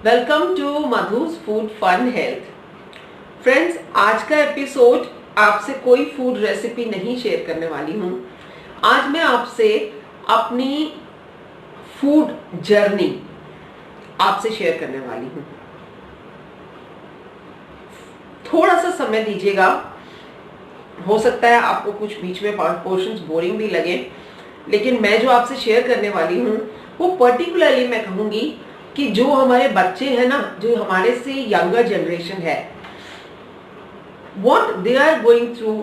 Welcome to Madhu's food fun health. Friends, आज का episode आपसे कोई फूड रेसिपी नहीं शेयर करने वाली हूँ। आज मैं आपसे अपनी फूड जर्नी आपसे शेयर करने वाली हूँ। थोड़ा सा समय दीजिएगा, हो सकता है आपको कुछ बीच में पोर्शंस बोरिंग भी लगे, लेकिन मैं जो आपसे शेयर करने वाली हूँ वो पर्टिकुलरली मैं कहूँगी कि जो हमारे बच्चे हैं ना, जो हमारे से यंगर जनरेशन है, what they are going through.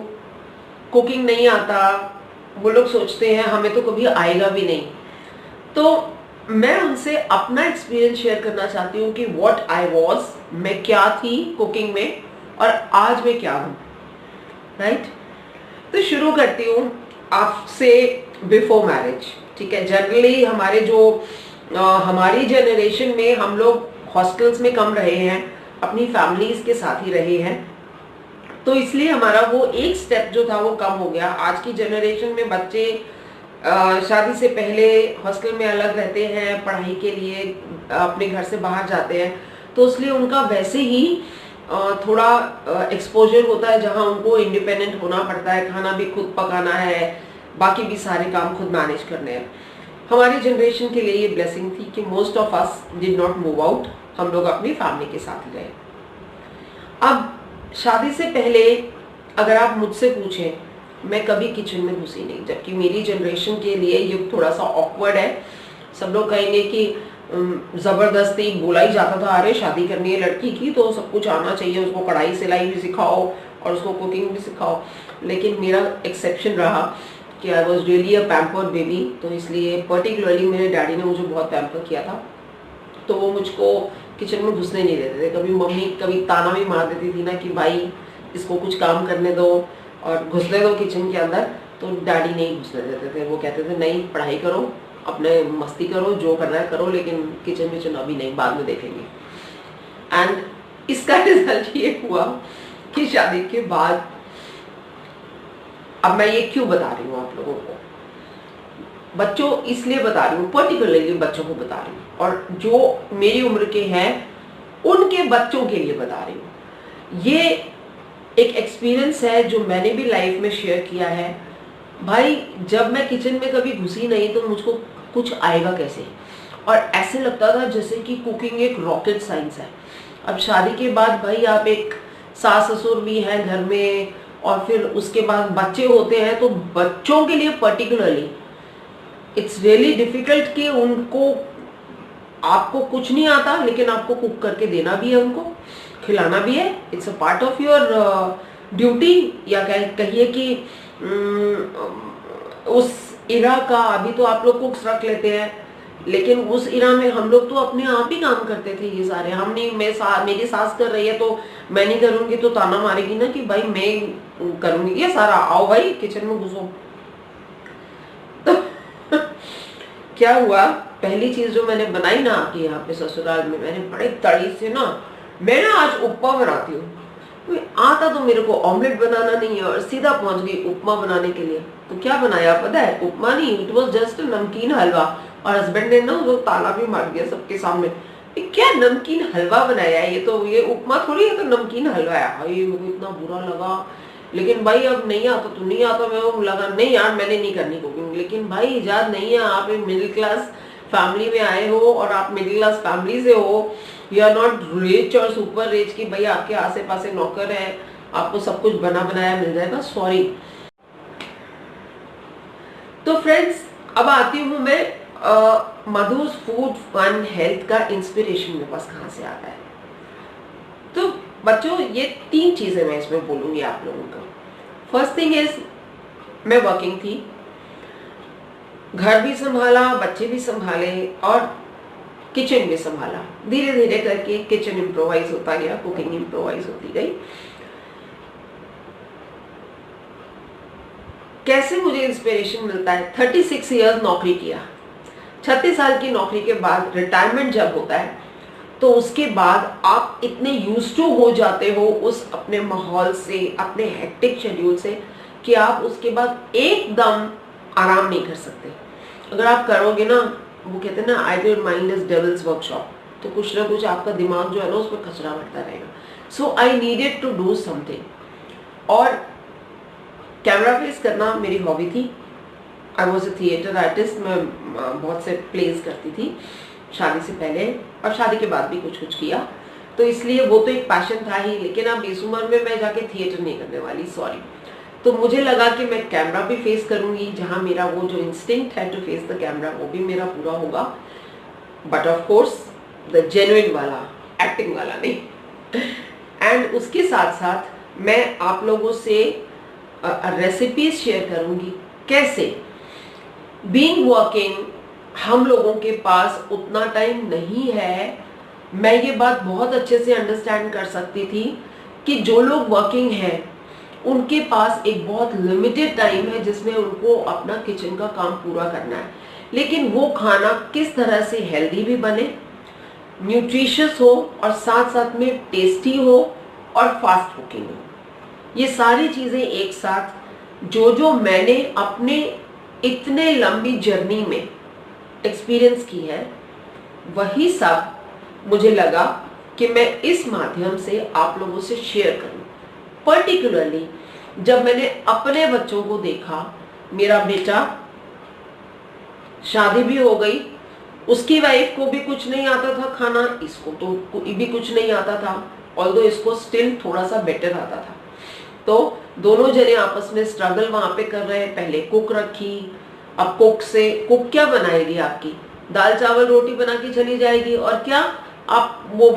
Cooking नहीं आता, वो लोग सोचते हैं हमें तो कभी आएगा भी नहीं। तो मैं उनसे अपना एक्सपीरियंस शेयर करना चाहती हूँ कि व्हाट आई वाज, मैं क्या थी कुकिंग में और आज मैं क्या हूँ। राइट, तो शुरू करती हूँ आपसे बिफोर मैरिज। ठीक है, जनरली हमारे जो हमारी जनरेशन में हम लोग हॉस्टल्स में कम रहे हैं, अपनी फैमिलीज के साथ ही रहे हैं, तो इसलिए हमारा वो एक स्टेप जो था वो कम हो गया। आज की जनरेशन में बच्चे शादी से पहले हॉस्टल में अलग रहते हैं, पढ़ाई के लिए अपने घर से बाहर जाते हैं, तो इसलिए उनका वैसे ही थोड़ा एक्सपोजर होता है जहां उनको इंडिपेंडेंट होना पड़ता है, खाना भी खुद पकाना है, बाकी भी सारे काम खुद मैनेज करने हैं। हमारी जनरेशन के लिए ये ब्लेसिंग थी कि most of us did not move out, हम लोग अपनी फैमिली के साथ ही रहे। अब शादी से पहले अगर आप मुझसे पूछें, मैं कभी किचन में घुसी नहीं, जबकि मेरी जनरेशन के लिए युग थोड़ा सा ऑकवर्ड है। सब लोग कहेंगे कि जबरदस्ती बोला ही जाता था, अरे शादी करनी है लड़की की तो सब कुछ आना चाहिए, उसको कढ़ाई सिलाई भी सिखाओ और उसको कुकिंग भी सिखाओ। लेकिन मेरा एक्सेप्शन रहा कि I was really a pampered baby, तो इसलिए पर्टिकुलरली मेरे डैडी ने मुझे बहुत पैम्पर किया था, तो वो मुझको किचन में घुसने नहीं देते थे। कभी मम्मी कभी ताना भी मार देती थी ना कि भाई इसको कुछ काम करने दो और घुसने दो किचन के अंदर, तो डैडी नहीं घुसने देते थे। वो कहते थे नहीं, पढ़ाई करो, अपने मस्ती करो, जो करना है करो, लेकिन किचन विचन अभी नहीं, बाद में देखेंगे। एंड इसका रिजल्ट ये हुआ कि शादी के बाद, अब मैं ये क्यों बता रही हूँ आप लोगों को, बच्चों इसलिए बता रही हूँ, पर्टिकुलरली बच्चों को बता रही हूँ, और जो मेरी उम्र के हैं उनके बच्चों के लिए बता रही हूँ। ये एक एक्सपीरियंस है जो मैंने भी लाइफ में शेयर किया है। भाई, जब मैं किचन में कभी घुसी नहीं तो मुझको कुछ आएगा कैसे, और ऐसे लगता था जैसे कि कुकिंग एक रॉकेट साइंस है। अब शादी के बाद भाई आप एक सास ससुर भी हैं घर में, और फिर उसके बाद बच्चे होते हैं, तो बच्चों के लिए पर्टिकुलरली इट्स रियली डिफिकल्ट कि उनको, आपको कुछ नहीं आता लेकिन आपको कुक करके देना भी है, उनको खिलाना भी है। It's a part of your duty, या कहिए कि उस इरा का, अभी तो आप लोग कुक्स रख लेते हैं, लेकिन उस इरा में हम लोग तो अपने आप ही काम करते थे ये सारे। हम नहीं, मेरी सास कर रही है तो मैं नहीं करूंगी तो ताना मारेगी ना कि भाई मैं करूंगी ये सारा, आओ भाई किचन में घुसो। तो क्या हुआ, पहली चीज जो मैंने बनाई ना कि यहाँ पे ससुराल में, मैंने बड़े तड़ी से ना, मैं ना आज उपमा बनाती हूँ। आता तो मेरे को ऑमलेट बनाना नहीं है, और सीधा पहुंच गई उपमा बनाने के लिए। तो क्या बनाया पता है, उपमा नहीं, इट वाज जस्ट नमकीन हलवा। और हस्बैंड ने ना वो ताला भी मार दिया सबके सामने, क्या नमकीन हलवा बनाया है, ये उपमा थोड़ी है, तो नमकीन हलवा है। भाई मेरे को इतना बुरा लगा, लेकिन भाई अब नहीं आता तो नहीं आता, मैं लगा नहीं यार मैंने नहीं करनी कुकिंग। लेकिन भाई इजाज़त नहीं है, आप एक मिडिल क्लास फैमिली में आए हो, और आप मिडिल क्लास फैमिली से हो, यू आर नॉट रिच और सुपर रिच कि भाई आपके आसे पासे नौकर है, आपको सब कुछ बना बनाया मिल जाएगा, सॉरी। तो फ्रेंड्स, अब आती हूँ मैं मधु's फूड फन हेल्थ का इंस्पिरेशन मेरे पास कहाँ से आता है। तो बच्चों, ये 3 चीजें मैं इसमें बोलूंगी आप लोगों को। फर्स्ट थिंग इज, मैं वर्किंग थी, घर भी संभाला, बच्चे भी संभाले और किचन भी संभाला। धीरे धीरे करके किचन इम्प्रोवाइज होता गया, कुकिंग इम्प्रोवाइज होती गई। कैसे मुझे इंस्पिरेशन मिलता है, 36 इयर्स नौकरी किया, 36 साल की नौकरी के बाद रिटायरमेंट जब होता है, तो उसके बाद आप इतने यूज्ड टू हो जाते हो उस अपने माहौल से, अपने हेक्टिक शेड्यूल से, कि आप उसके बाद एकदम आराम नहीं कर सकते। अगर आप करोगे ना, वो कहते हैं ना, idle mind is devil's workshop, तो कुछ ना कुछ आपका दिमाग जो है ना उसमें कचरा बढ़ता रहेगा। So I needed to do something. और कैमरा फेस करना मेरी हॉबी थी। I was a theatre artist. मैं बहुत से प्लेस करती थी शादी से पहले, और शादी के बाद भी कुछ कुछ किया, तो इसलिए वो तो एक पैशन था ही। लेकिन अब इस उम्र में मैं जाके थिएटर नहीं करने वाली, सॉरी। तो मुझे लगा कि मैं कैमरा भी फेस करूंगी, जहां मेरा वो जो इंस्टिंक्ट है टू फेस द कैमरा वो भी मेरा पूरा होगा, but of course the genuine वाला, एक्टिंग वाला नहीं। एंड उसके साथ साथ मैं आप लोगों से रेसिपीज शेयर करूंगी। कैसे? बीइंग वर्किंग, हम लोगों के पास उतना टाइम नहीं है। मैं ये बात बहुत अच्छे से अंडरस्टैंड कर सकती थी कि जो लोग वर्किंग हैं उनके पास एक बहुत लिमिटेड टाइम है जिसमें उनको अपना किचन का काम पूरा करना है। लेकिन वो खाना किस तरह से हेल्दी भी बने, न्यूट्रिशियस हो, और साथ साथ में टेस्टी हो और फास्ट कुकिंग हो, ये सारी चीजें एक साथ जो मैंने अपने इतने लंबी जर्नी में एक्सपीरियंस की है, वही सब मुझे लगा कि मैं इस माध्यम से आप लोगों से शेयर करूं। पर्टिकुलरली जब मैंने अपने बच्चों को देखा, मेरा बेटा शादी भी हो गई, उसकी वाइफ को भी कुछ नहीं आता था खाना, इसको तो भी कुछ नहीं आता था, ऑल्दो इसको स्टिल थोड़ा सा बेटर आता था। तो दोनों जने आपस में स्ट्रगल वहां पे कर रहे हैं। पहले कुक रखी, अब कुक क्या बनाएगी? आपकी दाल चावल रोटी बना के चली जाएगी, और क्या आप वो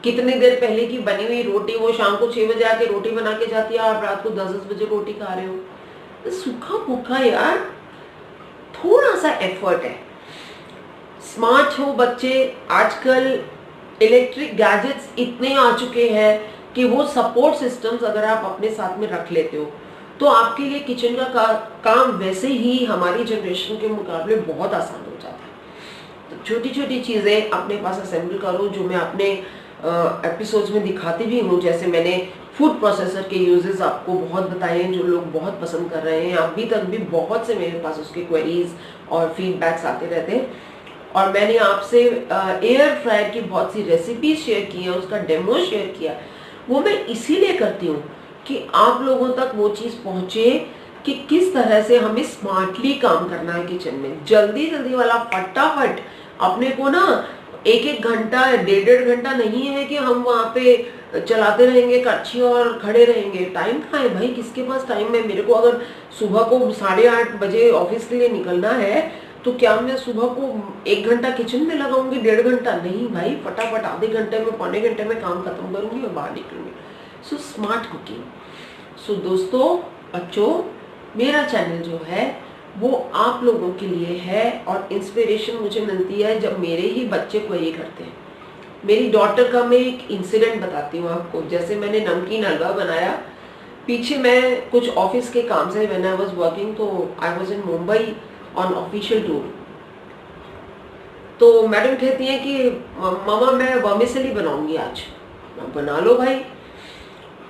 कितनी देर पहले की बनी हुई रोटी, वो शाम को 6 बजे आके रोटी बना के जाती है, आप रात को 10-10 बजे रोटी खा रहे हो। सूखा भूखा यार, थोड़ा सा एफर्ट है। स्मार्ट हो बच्चे, आजकल इलेक्ट्रिक गैजेट्स इतने आ चुके हैं कि वो सपोर्ट सिस्टम्स अगर आप अपने साथ में रख लेते हो तो आपके लिए किचन का काम वैसे ही हमारी जनरेशन के मुकाबले बहुत आसान हो जाता है। तो छोटी छोटी चीज़ें अपने पास असेंबल करो, जो मैं अपने एपिसोड्स में दिखाती भी हूँ। जैसे मैंने फूड प्रोसेसर के यूजेस आपको बहुत बताए हैं, जो लोग बहुत पसंद कर रहे हैं। अभी तक भी बहुत से मेरे पास उसके क्वेरीज और फीडबैक्स आते रहते हैं। और मैंने आपसे एयर फ्रायर की बहुत सी रेसिपी शेयर की है, उसका डेमो शेयर किया। वो मैं इसीलिए करती हूँ कि आप लोगों तक वो चीज़ पहुँचे कि किस तरह से हमें स्मार्टली काम करना है किचन में। जल्दी जल्दी वाला फटाफट अपने को ना 1-1 घंटा 1.5 घंटा नहीं है कि हम वहाँ पे चलाते रहेंगे कच्छी और खड़े रहेंगे। टाइम कहाँ है भाई, किसके पास टाइम है? मेरे को अगर सुबह को 8:30 बजे ऑफिस के लिए निकलना है तो क्या मैं सुबह को 1 घंटा किचन में लगाऊंगी, 1.5 घंटा? नहीं भाई, फटाफट आधे घंटे में, पौने घंटे में काम खत्म करूंगी और बाहर निकलूंगी। So smart cooking. सो दोस्तों, बच्चों, मेरा चैनल जो है वो आप लोगों के लिए है, और इंस्पिरेशन मुझे मिलती है जब मेरे ही बच्चे क्वेरी करते हैं। मेरी डॉटर का मैं एक इंसिडेंट बताती हूँ आपको। जैसे मैंने नमकीन हलवा बनाया, पीछे मैं कुछ ऑफिस के काम से, व्हेन आई वाज वर्किंग, तो I was in Mumbai on official tour. तो मैडम कहती है कि मामा मैं वर्मिसेली बनाऊंगी आज। बना लो भाई।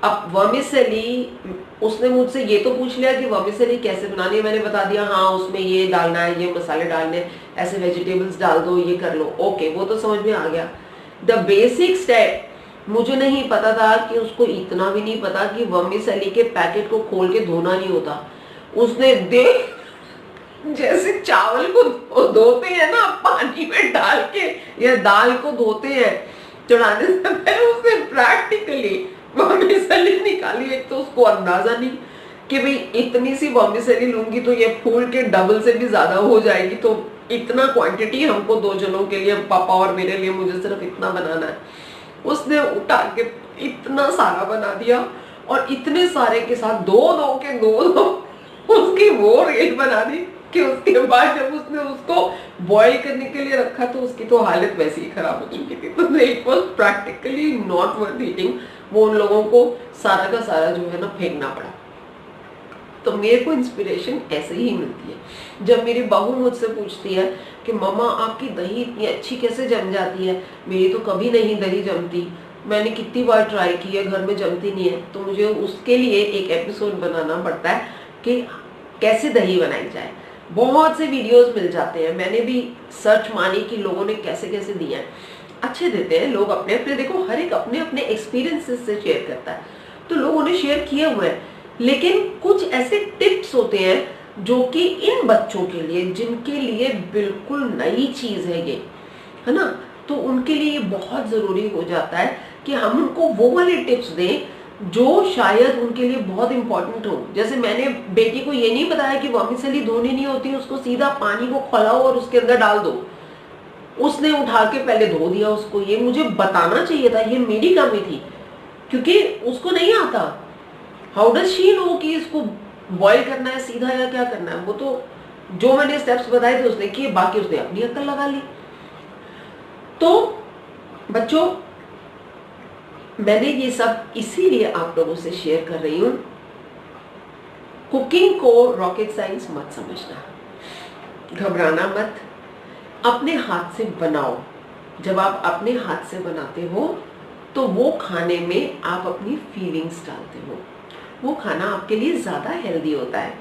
अब वर्मिसेली, उसने मुझसे ये तो पूछ लिया कि वर्मिसेली कैसे बनानी है। मैंने बता दिया, हाँ उसमें ये डालना है, ये मसाले डालने, ऐसे वेजिटेबल्स डाल दो, ये कर लो। ओके, वो तो समझ में आ गया। द बेसिक स्टेप मुझे नहीं पता था कि उसको इतना भी नहीं पता कि वर्मिसेली के पैकेट को खोल के धोना नहीं होता। उसने देख, जैसे चावल को धोते हैं ना पानी में डाल के, या दाल को धोते हैं चढ़ाने से पहले, उसने प्रैक्टिकली वर्मिसेली निकाली। एक तो उसको अंदाजा नहीं कि भाई इतनी सी वर्मिसेली लूंगी तो ये फूल के डबल से भी ज्यादा हो जाएगी, तो इतना क्वांटिटी हमको 2 जनों के लिए, पापा और मेरे लिए, मुझे सिर्फ इतना बनाना है। उसने उठा के इतना सारा बना दिया, और इतने सारे के साथ दो उसकी वो रेल बना दी कि उसके बाद जब उसने उसको बॉईल करने के लिए रखा तो उसकी तो हालत वैसे ही खराब हो चुकी थी। तो it was practically not worth eating. वो उन लोगों को सारा का सारा जो है ना फेंकना पड़ा। तो मेरे को इंस्पिरेशन ऐसे ही मिलती है जब मेरी बहू मुझसे पूछती है कि मम्मा आपकी दही इतनी अच्छी कैसे जम जाती है? मेरी तो कभी नहीं दही जमती, मैंने कितनी बार ट्राई की है, घर में जमती नहीं है। तो मुझे उसके लिए एक एपिसोड बनाना पड़ता है कि कैसे दही बनाई जाए। बहुत से वीडियोस मिल जाते हैं, मैंने भी सर्च मारी कि लोगों ने कैसे कैसे दिया है। अच्छे देते हैं लोग अपने अपने, देखो हर एक अपने अपने एक्सपीरियंसेस से शेयर करता है, तो लोगों ने शेयर किए हुए हैं। लेकिन कुछ ऐसे टिप्स होते हैं जो कि इन बच्चों के लिए, जिनके लिए बिल्कुल नई चीज है ये, है ना, तो उनके लिए ये बहुत जरूरी हो जाता है कि हम उनको वो वाले टिप्स दें जो शायद उनके लिए बहुत इंपॉर्टेंट हो। जैसे मैंने बेटी को ये नहीं बताया कि वर्मिसेली धोनी नहीं होती, उसको सीधा पानी को खौलाओ और उसके अंदर डाल दो। उसने उठा के पहले धो दिया उसको, ये मुझे बताना चाहिए था, ये मेरी कमी थी, क्योंकि उसको नहीं आता। हाउ डज शी नो कि इसको बॉईल करना है सीधा या क्या करना है? वो तो जो मैंने स्टेप्स बताए थे उसने किए, बाकी उसने अपनी अक्ल लगा ली। तो बच्चों, मैंने ये सब इसीलिए आप लोगों से शेयर कर रही हूं, कुकिंग को रॉकेट साइंस मत समझना, घबराना मत, अपने हाथ से बनाओ। जब आप अपने हाथ से बनाते हो तो वो खाने में आप अपनी फीलिंग्स डालते हो, वो खाना आपके लिए ज्यादा हेल्दी होता है,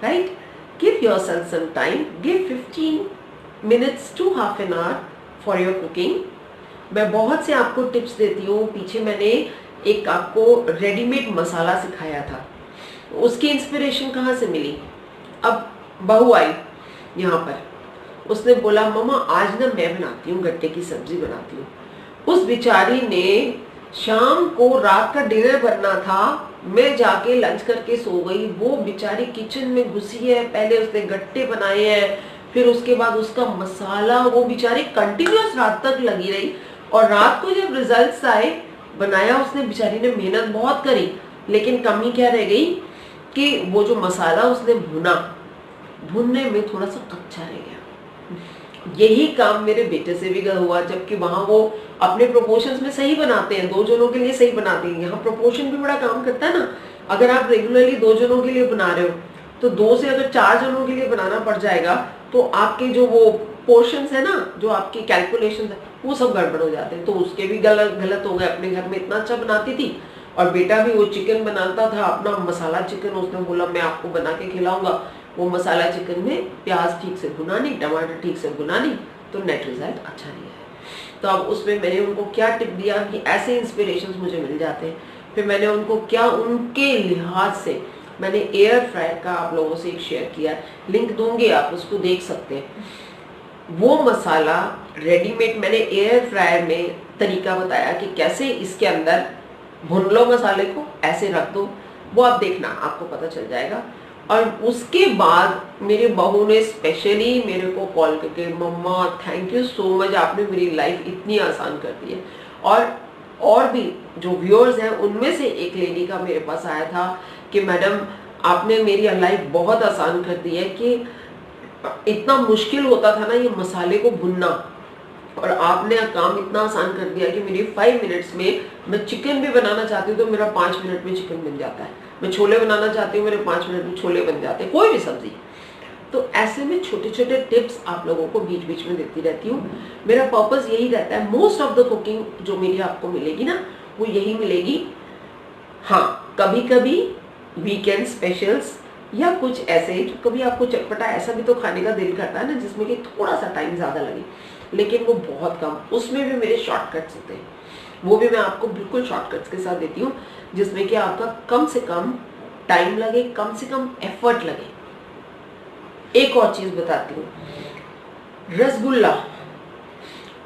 right? Give yourself some time, give 15 minutes to half an hour for your cooking. मैं बहुत से आपको टिप्स देती हूँ, पीछे मैंने एक आपको रेडीमेड मसाला सिखाया था, उसकी इंस्पिरेशन कहाँ से मिली? अब बहू आई यहाँ पर, उसने बोला मम्मा आज ना मैं बनाती हूँ, गट्टे की सब्जी बनाती हूँ। उस बेचारी ने शाम को, रात का डिनर बनना था, मैं जाके लंच करके सो गई, वो बेचारी किचन में घुसी है, पहले उसने गट्टे बनाए हैं, फिर उसके बाद उसका मसाला, वो बेचारी कंटिन्यूअस रात तक लगी रही। और रात को जब रिजल्ट्स आए, बनाया उसने, बेचारी ने मेहनत बहुत करी, लेकिन कमी क्या रह गई कि वो जो मसाला उसने भुना, भुनने में थोड़ा सा कच्चा रह गया। यही काम मेरे बेटे से भी हुआ, जबकि वहां वो अपने प्रोपोर्शंस में सही बनाते हैं, 2 जनों के लिए सही बनाते हैं। यहाँ प्रोपोर्शन भी बड़ा काम करता है ना। अगर आप रेगुलरली 2 जनों के लिए बना रहे हो, तो 2 से अगर 4 जनों के लिए बनाना पड़ जाएगा, तो आपके जो वो पोर्शंस है ना, जो आपकी कैलकुलेशन है, वो सब गड़बड़ हो जाते हैं। तो उसके भी गलत हो गए। अपने घर में इतना अच्छा बनाती थी, और बेटा भी वो चिकन बनाता था अपना मसाला चिकन, उसने बोला मैं आपको बना के खिलाऊंगा। वो मसाला चिकन में प्याज ठीक से भुना नहीं, टमाटर ठीक से भुना नहीं, तो नेट रिजल्ट अच्छा नहीं है। तो अब उसमें मैंने उनको क्या टिप दिया कि ऐसे इंस्पिरेशंस मुझे मिल जाते हैं। फिर मैंने उनको क्या, उनके लिहाज से मैंने एयर फ्रायर का आप लोगों से एक शेयर किया, लिंक दूंगी, आप उसको देख सकते हैं। वो मसाला रेडीमेड मैंने एयर फ्रायर में तरीका बताया कि कैसे इसके अंदर भून लो मसाले को, ऐसे रख दो, वो आप देखना, आपको पता चल जाएगा। और उसके बाद मेरे बहू ने स्पेशली मेरे को कॉल करके, मम्मा थैंक यू सो मच, आपने मेरी लाइफ इतनी आसान कर दी है। और भी जो व्यूअर्स हैं, उनमें से एक लेडी का मेरे पास आया था कि मैडम आपने मेरी लाइफ बहुत आसान कर दी है, कि इतना मुश्किल होता था ना ये मसाले को भुनना, और आपने काम इतना आसान कर दिया कि मेरी 5 मिनट्स में, मैं चिकन भी बनाना चाहती हूँ तो मेरा 5 मिनट में चिकन बन जाता है, मैं छोले बनाना चाहती हूँ मेरे 5 मिनट में छोले बन जाते हैं, कोई भी सब्जी। तो ऐसे में छोटे छोटे टिप्स आप लोगों को बीच बीच में देती रहती हूँ। मेरा पर्पस यही रहता है, मोस्ट ऑफ द कुकिंग जो मेरी आपको मिलेगी ना, वो यही मिलेगी। हाँ, कभी कभी वीकेंड स्पेशल्स या कुछ ऐसे जो कभी आपको चटपटा ऐसा भी तो खाने का दिल करता है ना, जिसमें कि थोड़ा सा टाइम ज्यादा लगे, लेकिन वो बहुत कम। उसमें भी मेरे शॉर्टकट्स होते हैं, वो भी मैं आपको बिल्कुल शॉर्टकट्स के साथ देती हूँ, जिसमें कि आपका कम से कम टाइम लगे, कम से कम एफर्ट लगे। एक और चीज बताती हूँ, रसगुल्ला।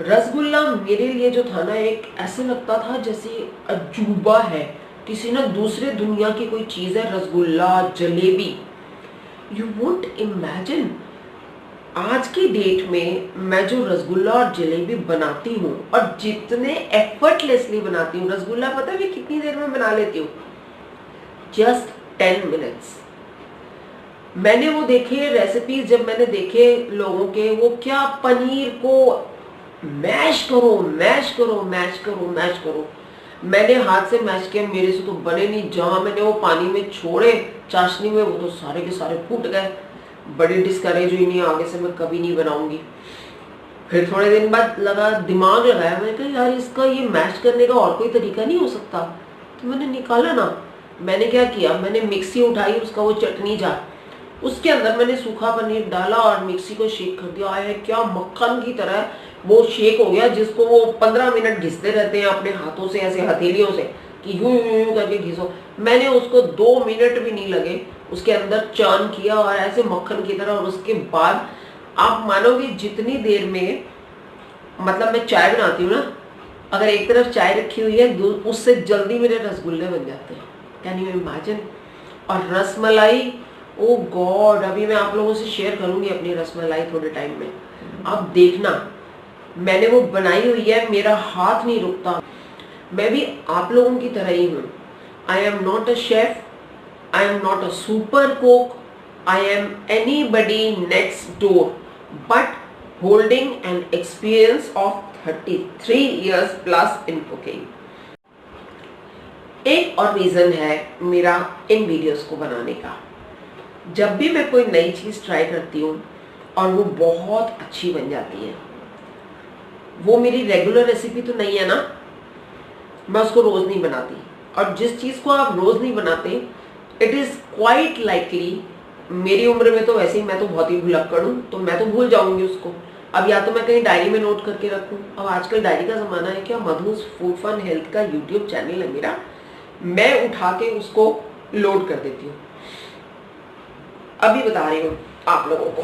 रसगुल्ला मेरे लिए जो था ना, एक ऐसे लगता था जैसे अजूबा है, किसी ना दूसरे दुनिया की कोई चीज है। Rasgulla, jalebi, you won't imagine, आज की डेट में मैं जो रसगुल्ला और जलेबी बनाती हूँ, और जितने एफर्टलेसली बनाती हूँ, रसगुल्ला पता है कितनी देर में बना लेती हूँ? Just 10 minutes. मैंने वो देखे रेसिपीज, जब मैंने देखे लोगों के, वो क्या पनीर को मैश करो मैश करो मैश करो मैश करो, मैंने हाथ से मैश किया, मेरे से तो बने नहीं। जहां मैंने वो पानी में छोड़े चाशनी में, वो तो सारे के सारे फूट गए। बड़ी डिस्करेज हुई, नहीं आगे से मैं कभी नहीं बनाऊंगी। फिर थोड़े दिन बाद लगा, दिमाग लगाया, मैंने कहा यार इसका ये मैश करने का और कोई तरीका नहीं हो सकता, तो मैंने निकाला ना। मैंने क्या किया, मैंने मिक्सी उठाई, उसका वो चटनी जार, उसके अंदर मैंने सूखा पनीर डाला और मिक्सी को शेक कर दिया। आया क्या मक्खन की तरह वो शेक हो गया, जिसको वो 15 मिनट घिसते रहते हैं अपने हाथों से, ऐसे हथेलियों से कि यूं यूं यूं करके घिसो। मैंने उसको 2 मिनट भी नहीं लगे उसके अंदर चर्न किया और ऐसे मक्खन की तरह। और उसके बाद आप मानोगे जितनी देर में, मतलब मैं चाय बनाती हूँ ना, अगर एक तरफ चाय रखी हुई है उससे जल्दी मेरे रसगुल्ले बन जाते हैं। Can you imagine. और रसमलाई, ओ गॉड, अभी मैं आप लोगों से शेयर करूंगी अपनी रसमलाई थोड़े टाइम में, आप देखना। मैंने वो बनाई हुई है, मेरा हाथ नहीं रुकता। मैं भी आप लोगों की तरह ही हूँ। I am not a chef, I am not a super cook, I am anybody next door, but holding an experience of 33 years plus in cooking। एक और रीजन है मेरा इन वीडियोस को बनाने का। जब भी मैं कोई नई चीज ट्राई करती हूँ और वो बहुत अच्छी बन जाती है, वो मेरी रेगुलर रेसिपी तो नहीं है ना, मैं उसको रोज नहीं बनाती। और जिस चीज को आप रोज नहीं बनाते, इट इज क्वाइट लाइकली, मेरी उम्र में तो वैसे ही मैं तो बहुत ही भुलक्कड़ हूँ, तो मैं तो भूल जाऊंगी उसको। अब या तो मैं कहीं डायरी में नोट करके रखूं, अब आजकल डायरी का जमाना है क्या, मधु's फूड फन हेल्थ का यूट्यूब चैनल है मेरा, मैं उठा के उसको लोड कर देती हूँ। अभी बता रही हूँ आप लोगों को,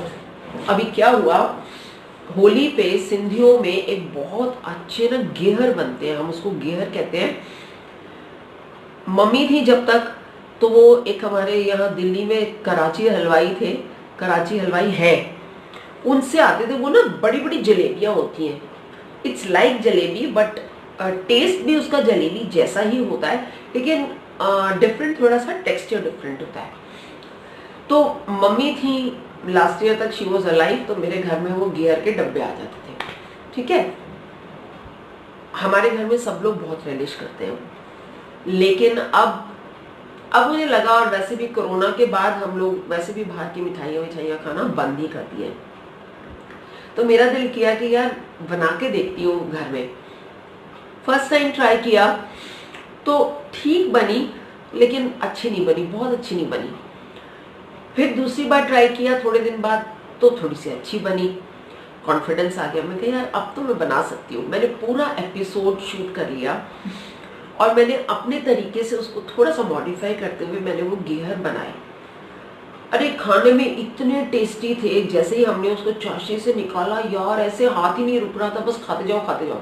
अभी क्या हुआ, होली पे सिंधियों में एक बहुत अच्छे ना घेहर बनते हैं, हम उसको घेहर कहते हैं। मम्मी थी जब तक, तो वो एक हमारे यहाँ दिल्ली में कराची हलवाई थे, कराची हलवाई है, उनसे आते थे। वो ना बड़ी बड़ी जलेबियां होती हैं, it's like jalebi but taste भी उसका जलेबी जैसा ही होता है, लेकिन डिफरेंट, थोड़ा सा टेक्सचर डिफरेंट होता है। तो मम्मी थी लास्ट ईयर तक, शी वॉज अलाइव, तो मेरे घर में वो गियर के डब्बे आ जाते थे। ठीक है, हमारे घर में सब लोग बहुत रिलिश करते हैं, लेकिन अब मुझे लगा, और वैसे भी कोरोना के बाद हम लोग वैसे भी बाहर की मिठाइयाँ खाना बंद ही कर दिए, तो मेरा दिल किया कि यार बना के देखती हूँ घर में। फर्स्ट टाइम ट्राई किया तो ठीक बनी, लेकिन अच्छी नहीं बनी, बहुत अच्छी नहीं बनी। फिर दूसरी बार ट्राई किया थोड़े दिन बाद, तो थोड़ी सी अच्छी बनी, कॉन्फिडेंस आ गया। मैं कहा यार अब तो मैं बना सकती हूँ। मैंने पूरा एपिसोड शूट कर लिया और मैंने अपने तरीके से उसको थोड़ा सा मॉडिफाई करते हुए मैंने वो घेहर बनाए। अरे खाने में इतने टेस्टी थे, जैसे ही हमने उसको चाशनी से निकाला यार, ऐसे हाथ ही नहीं रुक रहा था, बस खाते जाओ खाते जाओ।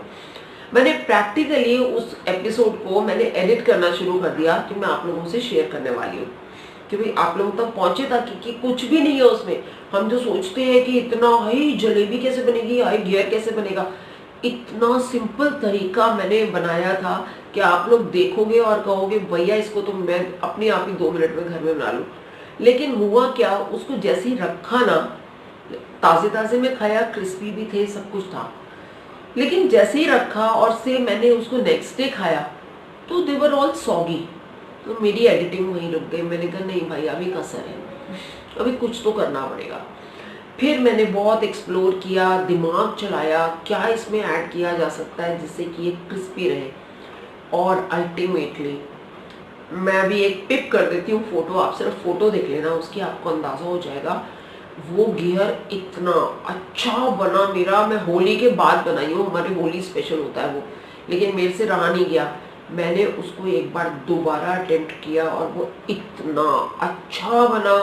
मैंने प्रैक्टिकली उस एपिसोड को मैंने एडिट करना शुरू कर दिया कि मैं आप लोगों से शेयर करने वाली हूँ, कि भाई आप लोगों तक पहुंचे, ताकि कि कुछ भी नहीं है उसमें। हम जो सोचते हैं कि इतना हाई जलेबी कैसे बनेगी, हाई घेहर कैसे बनेगा, इतना सिंपल तरीका मैंने बनाया था कि आप लोग देखोगे और कहोगे भैया इसको तो मैं अपने आप ही 2 मिनट में घर में बना लूँ। लेकिन हुआ क्या, उसको जैसे ही रखा ना, ताजे ताजे में खाया, क्रिस्पी भी थे, सब कुछ था, लेकिन जैसे ही रखा और से मैंने उसको नेक्स्ट डे खाया तो दे वर ऑल सॉगी। तो मेरी एडिटिंग वहीं रुक गई। मैंने कहा नहीं भाई, अभी कसर है, अभी कुछ तो करना पड़ेगा। फिर मैंने बहुत एक्सप्लोर किया, दिमाग चलाया, क्या इसमें ऐड किया जा सकता है जिससे कि ये क्रिस्पी रहे। और अल्टीमेटली मैं अभी एक पिक कर देती हूँ फोटो, आप सिर्फ फोटो देख लेना, उसकी आपको अंदाजा हो जाएगा। वो घेहर इतना अच्छा बना मेरा, मैं होली के बाद बनाई हूँ, हमारे होली स्पेशल होता है वो, लेकिन मेरे से रहा नहीं गया। मैंने उसको एक बार दोबारा अटेम्प्ट किया और वो इतना अच्छा बना।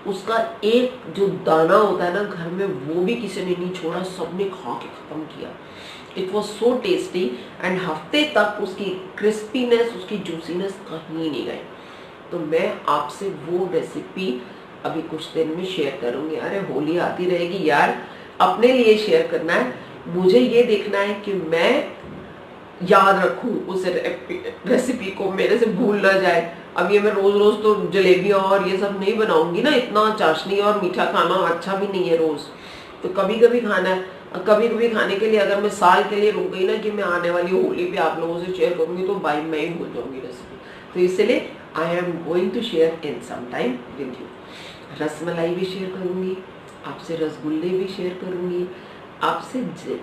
उसका एक जो दाना होता है ना घर में, वो भी किसी ने नहीं छोड़ा, सबने खा के खत्म किया। It was so tasty and हफ्ते तक उसकी क्रिस्पीनेस, उसकी जूसीनेस कहीं नहीं गई। तो मैं आपसे वो रेसिपी अभी कुछ दिन में शेयर करूंगी। अरे होली आती रहेगी यार, अपने लिए शेयर करना है, मुझे ये देखना है कि मैं याद रखूं उस रेसिपी को, मेरे से भूल ना जाए। अब ये मैं रोज रोज तो जलेबियां और ये सब नहीं बनाऊंगी ना, इतना चाशनी और मीठा खाना अच्छा भी नहीं है रोज, तो कभी कभी खाना है। कभी कभी खाने के लिए अगर मैं साल के लिए रुक गई ना कि मैं आने वाली होली पे आप लोगों से शेयर करूंगी, तो बाई मैं ही भूल जाऊंगी रेसिपी। तो इसलिए I am going to share in some time with you. Rasmalai भी शेयर करूंगी आपसे, रसगुल्ले भी शेयर करूंगी आपसे,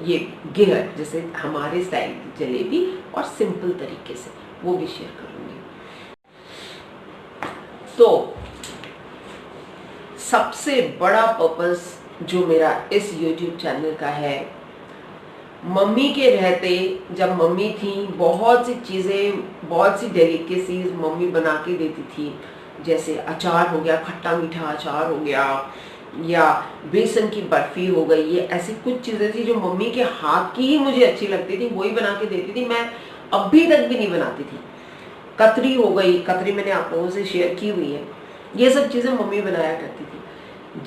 ये घेहर जैसे हमारे स्टाइल की जलेबी और सिंपल तरीके से वो भी शेयर करूंगी। तो सबसे बड़ा पर्पस जो मेरा इस YouTube चैनल का है, मम्मी के रहते, जब मम्मी थी, बहुत सी चीज़ें, बहुत सी डेलिकेसीज मम्मी बना के देती थी। जैसे अचार हो गया, खट्टा मीठा अचार हो गया, या बेसन की बर्फी हो गई। ये ऐसी कुछ चीज़ें थी जो मम्मी के हाथ की ही मुझे अच्छी लगती थी, वही बना के देती थी। मैं अभी तक भी नहीं बनाती थी। कतरी हो गई, कतरी मैंने आप लोगों से शेयर की हुई है। ये सब चीज़ें मम्मी बनाया करती थी।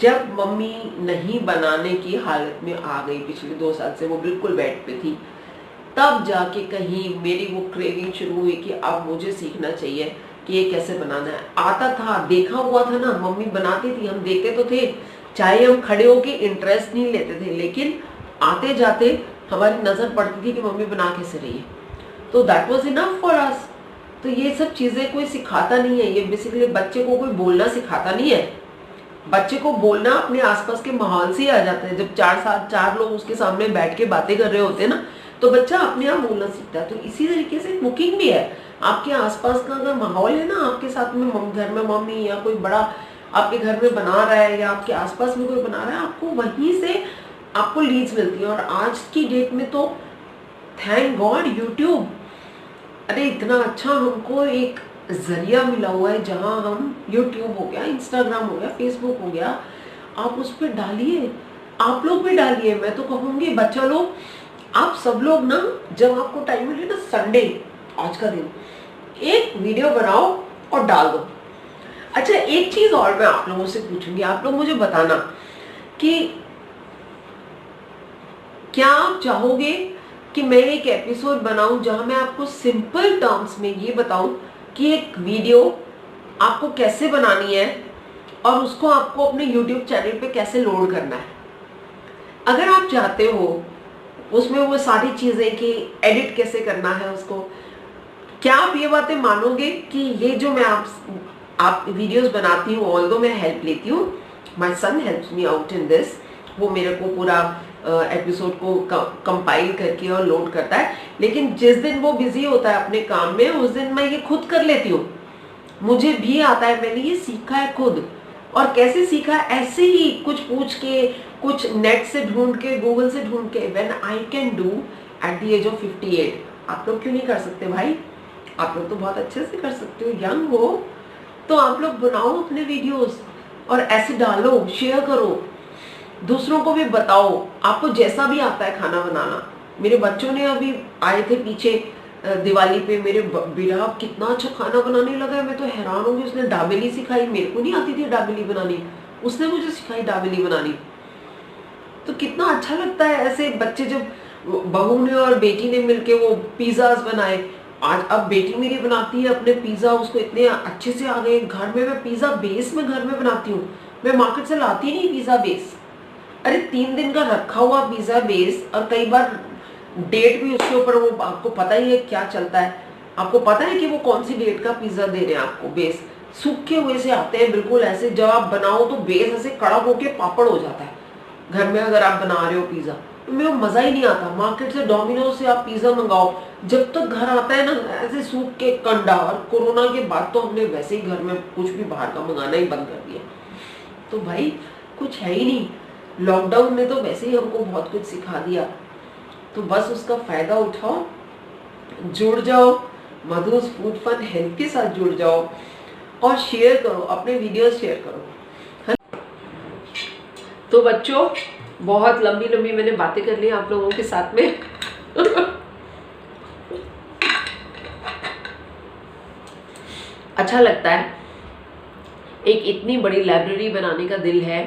जब मम्मी नहीं बनाने की हालत में आ गई, पिछले 2 साल से वो बिल्कुल बेड पे थी, तब जाके कहीं मेरी वो क्रेविंग शुरू हुई कि अब मुझे सीखना चाहिए कि ये कैसे बनाना है। आता था, देखा हुआ था ना, मम्मी बनाती थी, हम देखते तो थे, चाहे हम खड़े होके इंटरेस्ट नहीं लेते थे, लेकिन आते जाते हमारी नज़र पड़ती थी कि मम्मी बना कैसे रही है। तो that was enough for us. तो ये सब चीज़ें कोई सिखाता नहीं है, ये बेसिकली बच्चे को कोई बोलना सिखाता नहीं है। बच्चे को बोलना अपने आसपास के माहौल से ही आ जाता है। जब 4 लोग उसके सामने बैठ के बातें कर रहे होते हैं ना, तो बच्चा अपने आप बोलना सीखता है। तो इसी तरीके से कुकिंग भी है। आपके आसपास का अगर माहौल है ना, आपके साथ में घर में मम्मी या कोई बड़ा आपके घर में बना रहा है, या आपके आसपास में कोई बना रहा है, आपको वहीं से आपको लीड्स मिलती है। और आज की डेट में तो थैंक गॉड यूट्यूब, अरे इतना अच्छा हमको एक जरिया मिला हुआ है, जहां हम यूट्यूब हो गया, इंस्टाग्राम हो गया, फेसबुक हो गया, आप उस पर डालिए, आप लोग भी डालिए। मैं तो कहूँगी बच्चा लोग, आप सब लोग ना, जब आपको टाइम मिले ना, संडे, आज का दिन, एक वीडियो बनाओ और डाल दो। अच्छा, एक चीज और मैं आप लोगों से पूछूंगी, आप लोग मुझे बताना कि क्या आप चाहोगे कि मैं एक एपिसोड बनाऊं जहां मैं आपको सिंपल टर्म्स में ये बताऊं कि एक वीडियो आपको कैसे बनानी है और उसको आपको अपने YouTube चैनल पे कैसे लोड करना है। अगर आप चाहते हो उसमें वो सारी चीज़ें कि एडिट कैसे करना है उसको, क्या आप ये बातें मानोगे कि ये जो मैं आप वीडियोस बनाती हूँ, ऑल्दो मैं हेल्प लेती हूँ, my son helps me out in this, वो मेरे को पूरा एपिसोड को कंपाइल करके और लोड करता है, लेकिन जिस दिन वो बिजी होता है अपने काम में, उस दिन मैं ये खुद कर लेती हूँ। मुझे भी आता है, मैंने ये सीखा है खुद। और कैसे सीखा? ऐसे ही कुछ पूछ के, कुछ नेट से ढूंढ के, गूगल से ढूंढ के। When I can do at the age of 58, आप लोग क्यों नहीं कर सकते भाई? आप लोग तो बहुत अच्छे से कर सकते हो, यंग हो तो आप लोग बनाओ अपने वीडियोस और ऐसे डालो, शेयर करो, दूसरों को भी बताओ। आपको जैसा भी आता है खाना बनाना, मेरे बच्चों ने अभी आए थे पीछे दिवाली पे, मेरे बेटा कितना अच्छा खाना बनाने लगा है, मैं तो हैरान हूँ कि उसने दाबेली सिखाई। मेरे को नहीं आती थी दाबेली बनानी, उसने मुझे सिखाई दाबेली बनानी। तो कितना अच्छा लगता है ऐसे बच्चे, जब बहू ने और बेटी ने मिलके वो पिज्जाज बनाए। आज अब बेटी मेरी बनाती है अपने पिज्जा, उसको इतने अच्छे से आ गए। घर में मैं पिज्जा बेस में घर में बनाती हूँ, मैं मार्केट से लाती नहीं पिज्जा बेस। अरे 3 दिन का रखा हुआ पिज्जा बेस, और कई बार डेट भी उसके ऊपर, वो आपको पता ही है क्या चलता है, आपको पता है कि वो कौन सी डेट का पिज्जा दे रहे हैं आपको। बेस सूखे हुए से आते हैं बिल्कुल ऐसे, जब आप बनाओ तो बेस ऐसे कड़क होके पापड़ हो जाता है। घर में अगर आप बना रहे हो पिज्जा, तो मेरे को मजा ही नहीं आता। मार्केट से, डोमिनोज से आप पिज्जा मंगाओ, जब तक घर आता है ना ऐसे सूख के कंडा। और कोरोना के बाद तो हमने वैसे ही घर में कुछ भी बाहर का मंगाना ही बंद कर दिया। तो भाई कुछ है ही नहीं, लॉकडाउन ने तो वैसे ही हमको बहुत कुछ सिखा दिया। तो बस उसका फायदा उठाओ, जुड़ जाओ, मधुस फूड फन हेल्थ के साथ जुड़ जाओ और शेयर करो, अपने वीडियोस शेयर करो। तो बच्चों, बहुत लंबी लंबी मैंने बातें कर ली आप लोगों के साथ में। अच्छा लगता है, एक इतनी बड़ी लाइब्रेरी बनाने का दिल है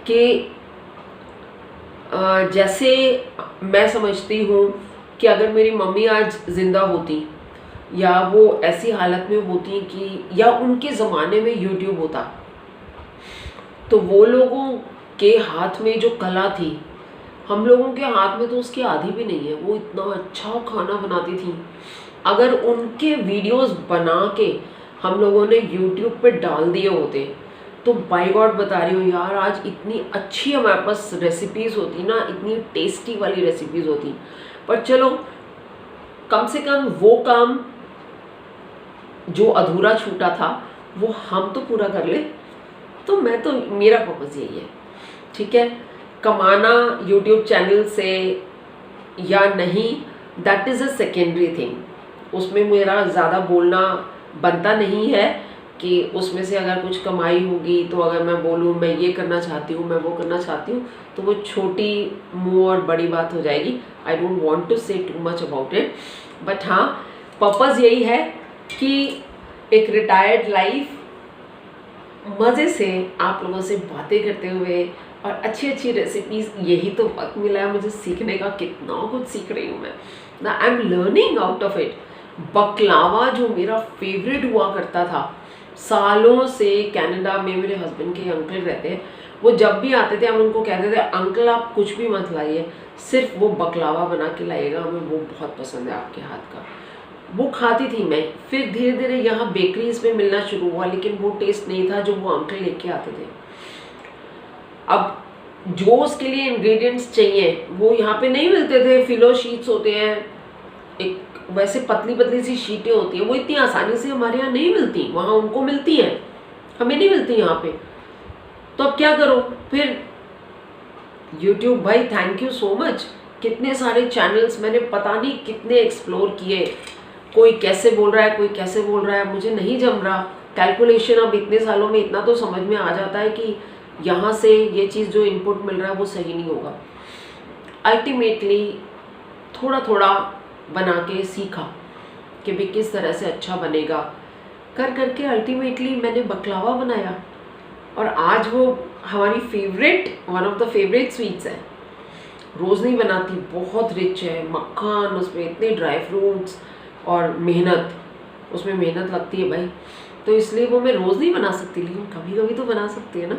कि जैसे मैं समझती हूँ कि अगर मेरी मम्मी आज जिंदा होती, या वो ऐसी हालत में होती कि, या उनके ज़माने में यूट्यूब होता, तो वो लोगों के हाथ में जो कला थी, हम लोगों के हाथ में तो उसकी आधी भी नहीं है। वो इतना अच्छा खाना बनाती थी। अगर उनके वीडियोस बना के हम लोगों ने यूट्यूब पे डाल दिए होते, तो बाय गॉड बता रही हूँ यार, आज इतनी अच्छी हमारे पास रेसिपीज़ होती ना, इतनी टेस्टी वाली रेसिपीज़ होती। पर चलो, कम से कम वो काम जो अधूरा छूटा था वो हम तो पूरा कर ले। तो मैं तो मेरा पर्पज़ यही है, ठीक है। कमाना यूट्यूब चैनल से या नहीं, that is a secondary thing. उसमें मेरा ज़्यादा बोलना बनता नहीं है कि उसमें से अगर कुछ कमाई होगी तो अगर मैं बोलूँ मैं ये करना चाहती हूँ, मैं वो करना चाहती हूँ, तो वो छोटी मुँह और बड़ी बात हो जाएगी। आई डोंट वांट टू से too much about it, but हाँ, पर्पज़ यही है कि एक रिटायर्ड लाइफ मज़े से आप लोगों से बातें करते हुए और अच्छी अच्छी रेसिपीज़, यही तो वक्त मिला है मुझे सीखने का। कितना कुछ सीख रही हूँ मैं ना, I am learning out of it. बकलावा जो मेरा फेवरेट हुआ करता था सालों से, कनाडा में मेरे हस्बैंड के अंकल रहते हैं, वो जब भी आते थे हम उनको कहते थे अंकल आप कुछ भी मत लाइए, सिर्फ वो बकलावा बना के लाइएगा, हमें वो बहुत पसंद है आपके हाथ का। वो खाती थी मैं। फिर धीरे धीरे यहाँ बेकरीज में मिलना शुरू हुआ, लेकिन वो टेस्ट नहीं था जो वो अंकल लेके आते थे। अब जो उसके लिए इंग्रेडिएंट्स चाहिए वो यहाँ पे नहीं मिलते थे। फिलो शीट्स होते हैं, एक वैसे पतली पतली सी शीटें होती हैं, वो इतनी आसानी से हमारे यहाँ नहीं मिलती, वहाँ उनको मिलती हैं, हमें नहीं मिलती यहाँ पे। तो अब क्या करो फिर, यूट्यूब भाई थैंक यू सो मच। कितने सारे चैनल्स मैंने पता नहीं कितने एक्सप्लोर किए, कोई कैसे बोल रहा है, कोई कैसे बोल रहा है, मुझे नहीं जम रहा। कैलकुलेशन अब इतने सालों में इतना तो समझ में आ जाता है कि यहाँ से ये चीज़ जो इनपुट मिल रहा है वो सही नहीं होगा। अल्टीमेटली थोड़ा थोड़ा बना के सीखा कि भाई किस तरह से अच्छा बनेगा, कर करके अल्टीमेटली मैंने बकलावा बनाया और आज वो हमारी favourite, one of the favourite sweets है। रोज़ नहीं बनाती, बहुत रिच है, मक्खन, उसमें इतने ड्राई फ्रूट्स और मेहनत, उसमें मेहनत लगती है भाई, तो इसलिए वो मैं रोज़ नहीं बना सकती, लेकिन कभी कभी तो बना सकती है ना,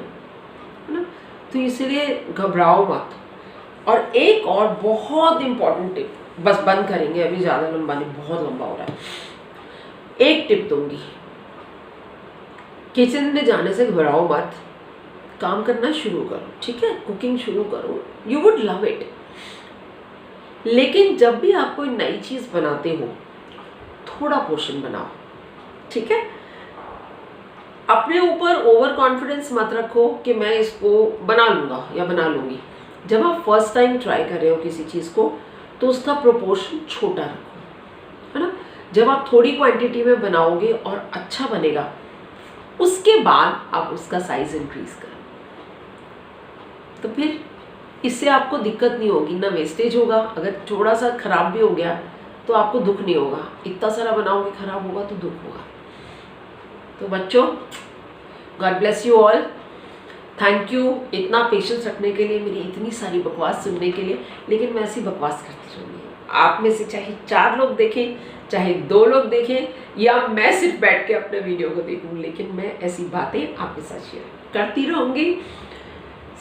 है ना। तो इसलिए घबराओ मत। और एक और बहुत इम्पॉर्टेंट टिप, बस बंद करेंगे अभी, ज़्यादा लंबा नहीं, बहुत लंबा हो रहा है। एक टिप दूंगी, किचन में जाने से घबराओ मत, काम करना शुरू करो, ठीक है, कुकिंग शुरू करो, यू वुड लव इट। लेकिन जब भी आप कोई नई चीज़ बनाते हो थोड़ा पोर्शन बनाओ, ठीक है। अपने ऊपर ओवर कॉन्फिडेंस मत रखो कि मैं इसको बना लूँगा या बना लूँगी। जब आप फर्स्ट टाइम ट्राई कर रहे हो किसी चीज़ को तो उसका प्रोपोर्शन छोटा रखो, है ना। जब आप थोड़ी क्वांटिटी में बनाओगे और अच्छा बनेगा, उसके बाद आप उसका साइज इंक्रीज करो, तो फिर इससे आपको दिक्कत नहीं होगी, ना वेस्टेज होगा। अगर थोड़ा सा खराब भी हो गया तो आपको दुख नहीं होगा, इतना सारा बनाओगे खराब होगा तो दुख होगा। तो बच्चों, God bless you all, thank you इतना पेशेंस रखने के लिए, मेरी इतनी सारी बकवास सुनने के लिए। लेकिन मैं ऐसी बकवास करती रहूँगी, आप में से चाहे 4 लोग देखें, चाहे 2 लोग देखें, या मैं सिर्फ बैठ के अपने वीडियो को देखूँ, लेकिन मैं ऐसी बातें आपके साथ शेयर करती रहूँगी।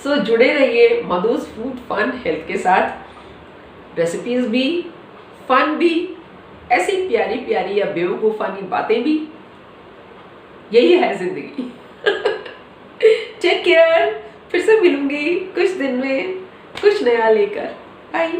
सो जुड़े रहिए मधुज फूड फन हेल्थ के साथ, रेसिपीज़ भी, फन भी, ऐसी प्यारी प्यारी या बेवकूफ़ानी बातें भी, यही है ज़िंदगी। टेक केयर, फिर से मिलूंगी कुछ दिन में कुछ नया लेकर। बाय।